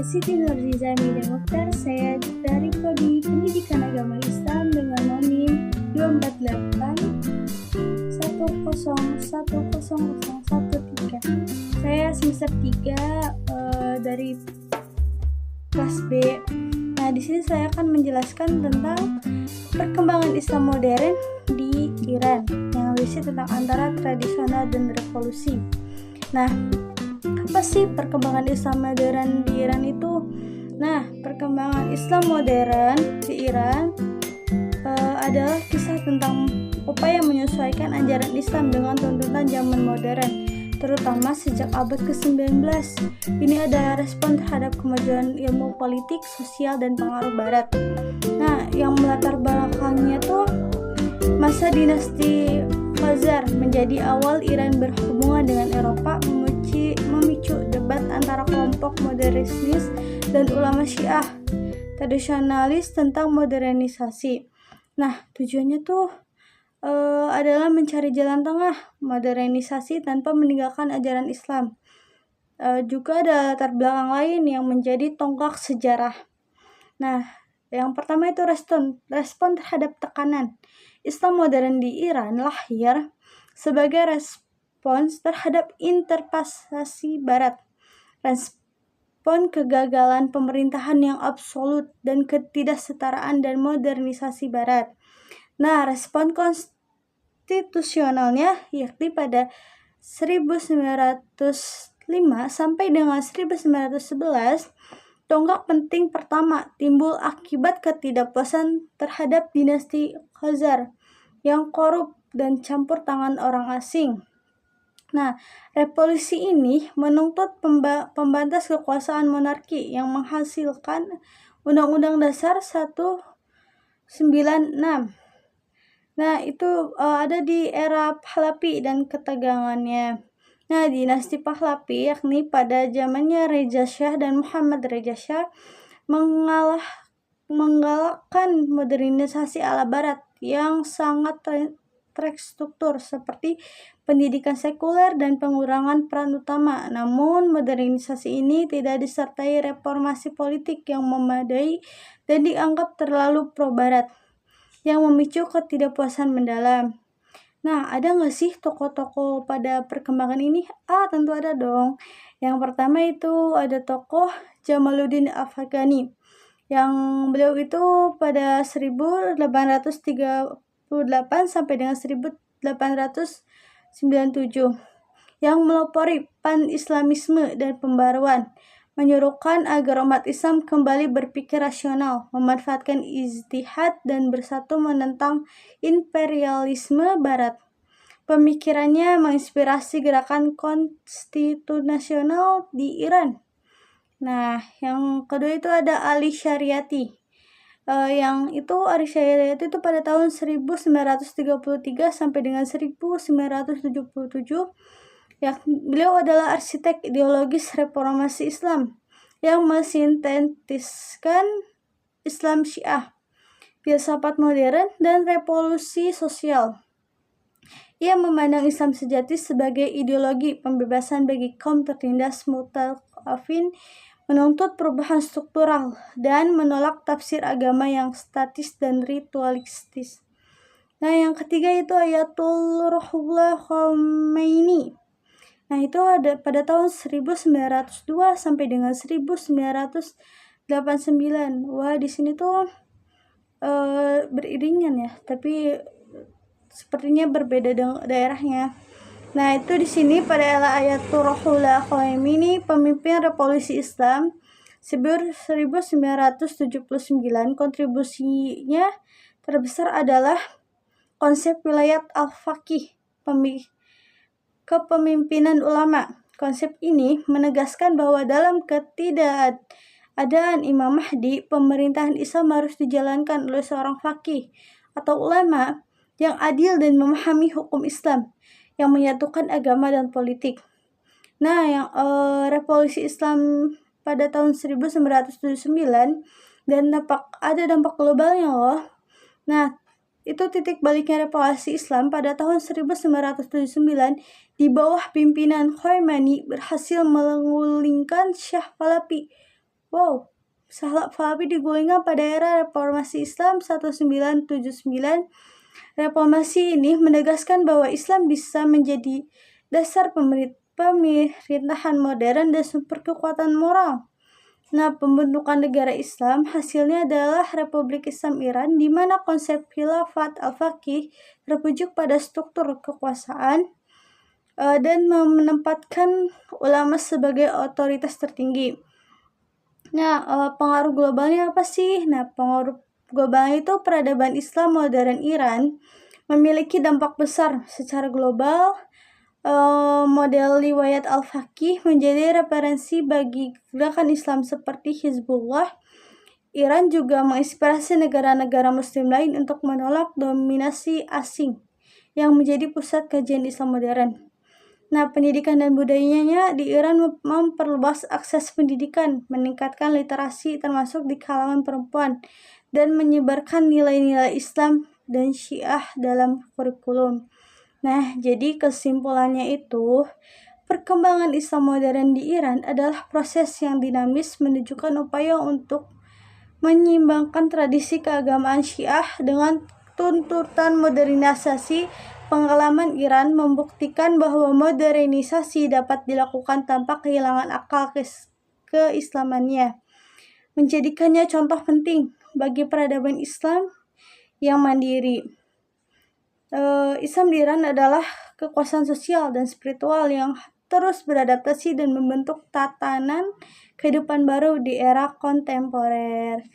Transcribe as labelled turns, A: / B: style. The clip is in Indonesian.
A: saya Siti Nurhaliza Meida Mokhtar. Saya dari Prodi Pendidikan Agama Islam dengan NOMIM 248 Saya semester 3 dari kelas B. Nah, di sini saya akan menjelaskan tentang perkembangan Islam modern di Iran yang berisi tentang antara tradisional dan revolusi. Nah, apa sih perkembangan Islam modern di Iran itu? Nah, perkembangan Islam modern di Iran adalah kisah tentang upaya menyesuaikan ajaran Islam dengan tuntutan zaman modern, terutama sejak abad ke-19. Ini adalah respon terhadap kemajuan ilmu politik, sosial, dan pengaruh Barat. Nah, yang melatar belakangnya tuh masa dinasti Khazar menjadi awal Iran berhubungan dengan Eropa, memicu debat antara kelompok modernis dan ulama Syiah tradisionalis tentang modernisasi. Nah, tujuannya tuh adalah mencari jalan tengah modernisasi tanpa meninggalkan ajaran Islam. Juga ada latar belakang lain yang menjadi tonggak sejarah. Nah, yang pertama itu respon terhadap tekanan. Islam modern di Iran lahir sebagai respons terhadap intervensi Barat, respon kegagalan pemerintahan yang absolut dan ketidaksetaraan dan modernisasi Barat. Nah, respon konstitusionalnya yakni pada 1905 sampai dengan 1911, tonggak penting pertama timbul akibat ketidakpuasan terhadap dinasti Khazar yang korup dan campur tangan orang asing. Nah, revolusi ini menuntut pembatas kekuasaan monarki yang menghasilkan Undang-Undang Dasar 196. Nah, itu ada di era Pahlavi dan ketegangannya. Nah, dinasti Pahlavi yakni pada zamannya Reza Shah dan Muhammad Reza Shah menggalakkan modernisasi ala Barat yang sangat terstruktur seperti pendidikan sekuler dan pengurangan peran utama. Namun, modernisasi ini tidak disertai reformasi politik yang memadai dan dianggap terlalu pro-Barat, yang memicu ketidakpuasan mendalam. Nah, ada nggak sih tokoh-tokoh pada perkembangan ini? Tentu ada dong. Yang pertama itu ada tokoh Jamaluddin Afghani, yang beliau itu pada 1838 sampai dengan 1897, yang melopori pan-Islamisme dan pembaruan, menyuruhkan agar umat Islam kembali berpikir rasional, memanfaatkan ijtihad dan bersatu menentang imperialisme Barat. Pemikirannya menginspirasi gerakan konstitusional di Iran. Nah, yang kedua itu ada Ali Shariati. Ali Shariati itu pada tahun 1933 sampai dengan 1977. Beliau adalah arsitek ideologis reformasi Islam yang mensintetiskan Islam Syiah, filsafat modern, dan revolusi sosial. Ia memandang Islam sejati sebagai ideologi pembebasan bagi kaum tertindas mutalafin, menuntut perubahan struktural, dan menolak tafsir agama yang statis dan ritualistis. Nah, yang ketiga itu Ayatollah Ruhollah Khomeini. Nah, itu ada pada tahun 1902 sampai dengan 1989. Wah, di sini tuh beriringan ya, tapi sepertinya berbeda dengan daerahnya. Nah, itu di sini pada era Ayatollah Ruhollah Khomeini, pemimpin revolusi Islam 1979, kontribusinya terbesar adalah konsep wilayat al-faqih, kepemimpinan ulama. Konsep ini menegaskan bahwa dalam ketidakadaan Imam Mahdi, pemerintahan Islam harus dijalankan oleh seorang faqih atau ulama yang adil dan memahami hukum Islam, yang menyatukan agama dan politik. Nah, yang revolusi Islam pada tahun 1979 dan ada dampak globalnya loh. Nah, itu titik baliknya revolusi Islam pada tahun 1979 di bawah pimpinan Khomeini berhasil menggulingkan Shah Pahlavi Wow, Pahlavi digulingkan pada era Reformasi Islam 1979. Reformasi ini menegaskan bahwa Islam bisa menjadi dasar pemerintahan modern dan sumber kekuatan moral. Nah, pembentukan negara Islam hasilnya adalah Republik Islam Iran, di mana konsep khilafat al-faqih terpujuk pada struktur kekuasaan dan menempatkan ulama sebagai otoritas tertinggi. Nah, pengaruh globalnya apa sih? Nah, pengaruh globalnya itu peradaban Islam modern Iran memiliki dampak besar secara global. Model riwayat al-faqih menjadi referensi bagi gerakan Islam seperti Hizbullah. Iran juga menginspirasi negara-negara muslim lain untuk menolak dominasi asing yang menjadi pusat kajian Islam modern. Nah, pendidikan dan budayanya di Iran memperluas akses pendidikan, meningkatkan literasi termasuk di kalangan perempuan, dan menyebarkan nilai-nilai Islam dan Syiah dalam kurikulum. Nah, jadi kesimpulannya itu, perkembangan Islam modern di Iran adalah proses yang dinamis menunjukkan upaya untuk menyeimbangkan tradisi keagamaan Syiah dengan tuntutan modernisasi. Pengalaman Iran membuktikan bahwa modernisasi dapat dilakukan tanpa kehilangan akal keislamannya, menjadikannya contoh penting bagi peradaban Islam yang mandiri. Islam di Iran adalah kekuasaan sosial dan spiritual yang terus beradaptasi dan membentuk tatanan kehidupan baru di era kontemporer.